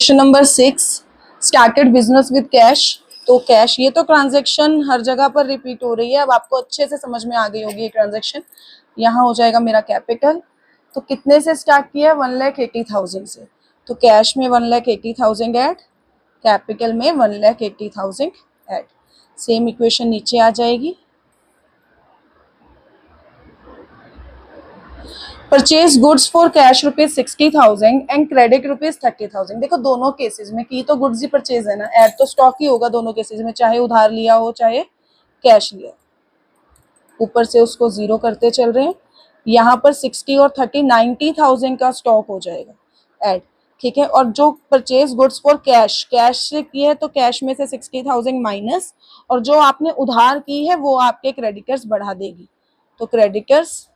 Question number 6, started business with cash. तो cash, ये तो ट्रांजैक्शन हर जगह पर रिपीट हो रही है, अब आपको अच्छे से समझ में आ गई होगी ये ट्रांजैक्शन। यहाँ हो जाएगा मेरा कैपिटल। तो कितने से स्टार्ट किया? 1,80,000 से। तो कैश में 1,80,000 ऐड, कैपिटल में 1,80,000 ऐड। सेम इक्वेशन नीचे आ जाएगी। Purchase goods for cash ₹60,000 and credit ₹30,000। देखो दोनों केसेस में की तो गुड्स ही परचेज है ना, ऐड तो स्टॉक ही होगा दोनों केसेस में, चाहे उधार लिया हो चाहे कैश लिया। ऊपर से उसको जीरो करते चल रहे हैं। यहाँ पर 60 और 30 90,000 का स्टॉक हो जाएगा ऐड, ठीक है। और जो purchase goods for cash, cash से की है तो कैश में से 60,000 माइनस, और जो आपने उधार की है वो आपके क्रेडिटर्स बढ़ा देगी। तो क्रेडिटर्स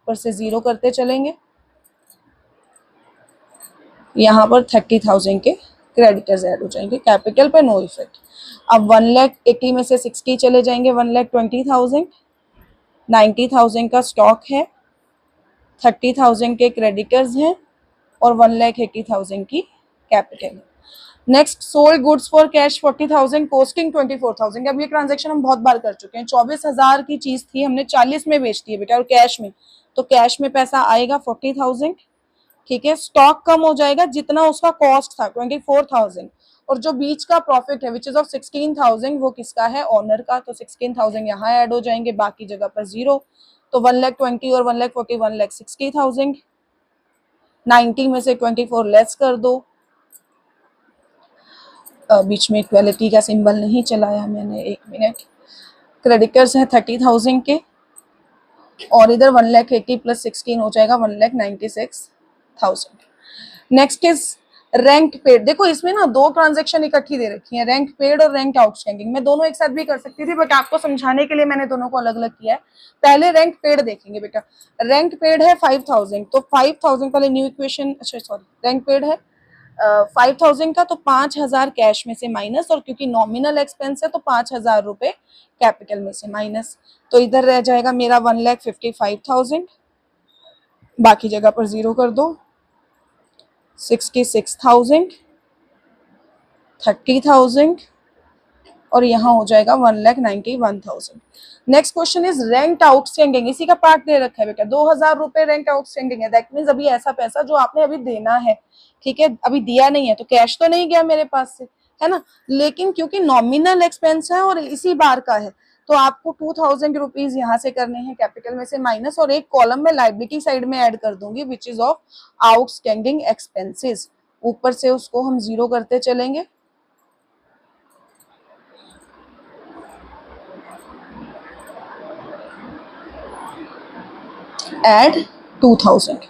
पर से जीरो करते चलेंगे। यहाँ पर 30,000 के क्रेडिटर्स ऐड हो जाएंगे, कैपिटल पे नो इफेक्ट। अब 1,80,000 में से 60 चले जाएंगे, 1,20,000। 90,000 का स्टॉक है, 30,000 के क्रेडिटर्स हैं और 1,80,000 की कैपिटल है। Next, sold goods for cash 40,000, costing 24,000। अब ये ट्रांजेक्शन हम बहुत बार कर चुके हैं। 24,000 की चीज थी, हमने 40 में बेच दी है बेटा, और कैश में, तो कैश में पैसा आएगा 40,000, ठीक है। स्टॉक कम हो जाएगा जितना उसका कॉस्ट था 24,000, और जो बीच का प्रॉफिट है विच इज ऑफ 16,000 वो किसका है? ऑनर का। तो 16,000 यहाँ ऐड हो जाएंगे, बाकी जगह पर जीरो। तो 1,20,000 और 1,40,000 1,60,000। 90 में से 24 लेस कर दो। बीच में इक्वालिटी का सिंबल नहीं चलाया मैंने, 1 मिनट। क्रेडिटर्स हैं 30,000 के, और इधर 1,80,000 प्लस 16 हो जाएगा 1,96,000। Next is rent paid. देखो इसमें ना दो ट्रांजैक्शन इकट्ठी दे रखी है, रेंट पेड और रेंट आउटस्टैंडिंग। मैं दोनों एक साथ भी कर सकती थी, बट आपको समझाने के लिए मैंने दोनों को अलग अलग किया है। पहले रेंट पेड देखेंगे बेटा। रेंट पेड है 5,000, तो 5,000 पहले न्यू इक्वेशन, अच्छा सॉरी, रेंट पेड है 5,000 का, तो 5,000 कैश में से माइनस, और क्योंकि नॉमिनल एक्सपेंस है तो 5,000 रुपए कैपिटल में से माइनस। तो इधर रह जाएगा मेरा 1,55,000, बाकी जगह पर जीरो कर दो। 66,000, 30,000, और यहाँ हो जाएगा 1,91,000। Next question is rent outstanding. इसी का पार्ट दे रखा है बेटा, 2,000 रुपए रेंट आउटस्टैंडिंग है। दैट मीन्स अभी ऐसा पैसा जो आपने अभी देना है, ठीक है, अभी दिया नहीं है, तो कैश तो नहीं गया मेरे पास से, है ना। लेकिन क्योंकि नॉमिनल एक्सपेंस है और इसी बार का है, तो आपको 2,000 रुपीज यहाँ से करने हैं कैपिटल में से माइनस, और एक कॉलम में लाइबिलिटी साइड में ऐड कर दूंगी विच इज ऑफ आउटस्टैंडिंग एक्सपेंसेस। ऊपर से उसको हम जीरो करते चलेंगे। ऐड 2,000,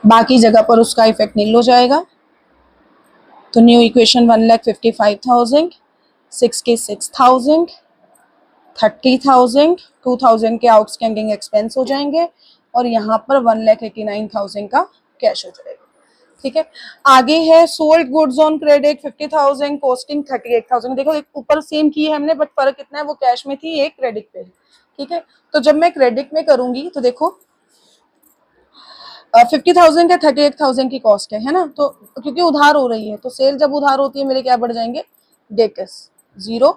बाकी जगह पर उसका इफेक्ट नील हो जाएगा। तो न्यू इक्वेशन 1,55,000, 66,000, 30,000, 2,000 के आउटस्टैंडिंग एक्सपेंस हो जाएंगे, और यहाँ पर 1,89,000 का कैश हो जाएगा, ठीक है। आगे है sold goods on credit 50,000, costing 38,000। देखो एक ऊपर सेम की है हमने, बट फर्क कितना है, वो कैश में थी, एक क्रेडिट पे है, ठीक है। तो जब मैं क्रेडिट में करूंगी तो देखो 50,000 का 38,000 की कॉस्ट है ना, तो क्योंकि उधार हो रही है, तो सेल जब उधार होती है मेरे क्या बढ़ जाएंगे? Debtors zero.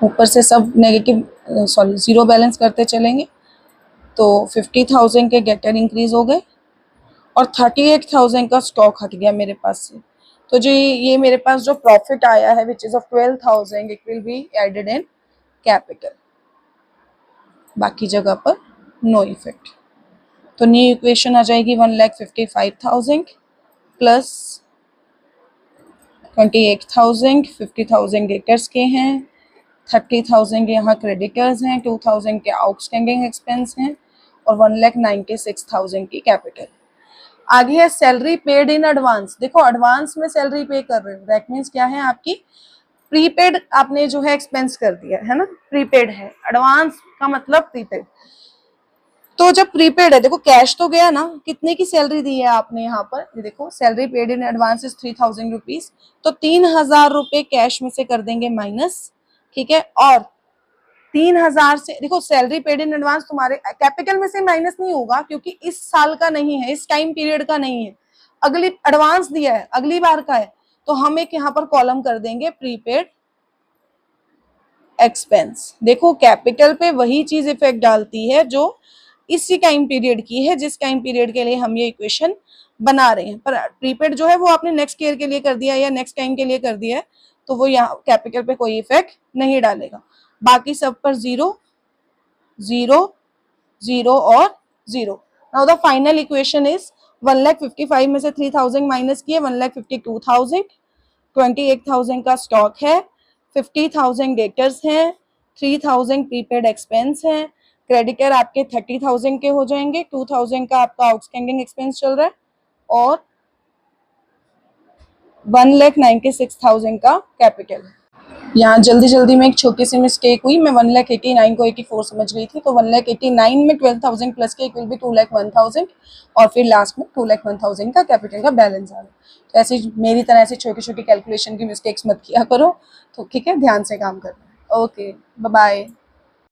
ऊपर से सब नेगेटिव, सॉरी जीरो बैलेंस करते चलेंगे। तो 50,000 के गेटर इंक्रीज हो गए, और 38,000 का स्टॉक हट गया मेरे पास से। तो जो ये मेरे पास जो प्रॉफिट आया है which is of 12,000, it will be added in capital, बाकी जगह पर नो इफेक्ट। तो न्यू इक्वेशन आ जाएगी 1,55,000 प्लस 28,000, 50,000 डेटर्स के हैं, 30,000 के यहाँ क्रेडिटर्स हैं, 2,000 के आउटस्टैंडिंग एक्सपेंस हैं, और 1,96,000 की कैपिटल। आगे है सैलरी पेड इन एडवांस। देखो एडवांस में सैलरी पे कर रहे हो, दैट मीन्स क्या है, आपकी प्रीपेड आपने जो है एक्सपेंस कर दिया है ना, प्रीपेड है। एडवांस का मतलब प्रीपेड। तो जब प्रीपेड है, देखो कैश तो गया ना, कितने की सैलरी दी है आपने यहाँ पर, देखो salary paid in advance is 3,000 rupees, तो 3,000 रुपए कैश में से कर देंगे माइनस, ठीक है। और 3,000 से देखो, सैलरी पेड इन एडवांस तुम्हारे कैपिटल में से माइनस नहीं होगा, क्योंकि इस साल का नहीं है, इस टाइम पीरियड का नहीं है, अगली एडवांस दिया है, अगली बार का है, तो हम एक यहाँ पर कॉलम कर देंगे प्रीपेड एक्सपेंस। देखो कैपिटल पे वही चीज इफेक्ट डालती है जो इसी टाइम पीरियड की है, जिस टाइम पीरियड के लिए हम ये इक्वेशन बना रहे हैं। पर प्रीपेड जो है वो आपने नेक्स्ट ईयर के लिए कर दिया या नेक्स्ट टाइम के लिए कर दिया है, तो वो यहाँ कैपिटल पे कोई इफेक्ट नहीं डालेगा। बाकी सब पर 0 0 0 और 0। Now the final equation is 1,55,000 में से 3,000 माइनस किए 1,52,000, 28,000 का स्टॉक है, 50,000 डेटर्स हैं, 3,000 प्रीपेड एक्सपेंस हैं, क्रेडिटर आपके 30,000 के हो जाएंगे, 2,000 का आपका आउटस्टैंडिंग एक्सपेंस चल रहा है और 1,96,000 का कैपिटल है। यहाँ जल्दी जल्दी में एक छोटी सी मिस्टेक हुई, मैं 1,89,000 को 84 समझ रही थी, तो 1,89,000 में 12,000 प्लस के इक्वल भी 2,01,000 और फिर लास्ट में 2,01,000 का कैपिटल का बैलेंस आ रहा है। तो ऐसी मेरी तरह ऐसी छोटी छोटी कैलकुलेशन की मिस्टेक्स मत किया करो, तो ठीक है, ध्यान से काम करना। Okay, bye bye.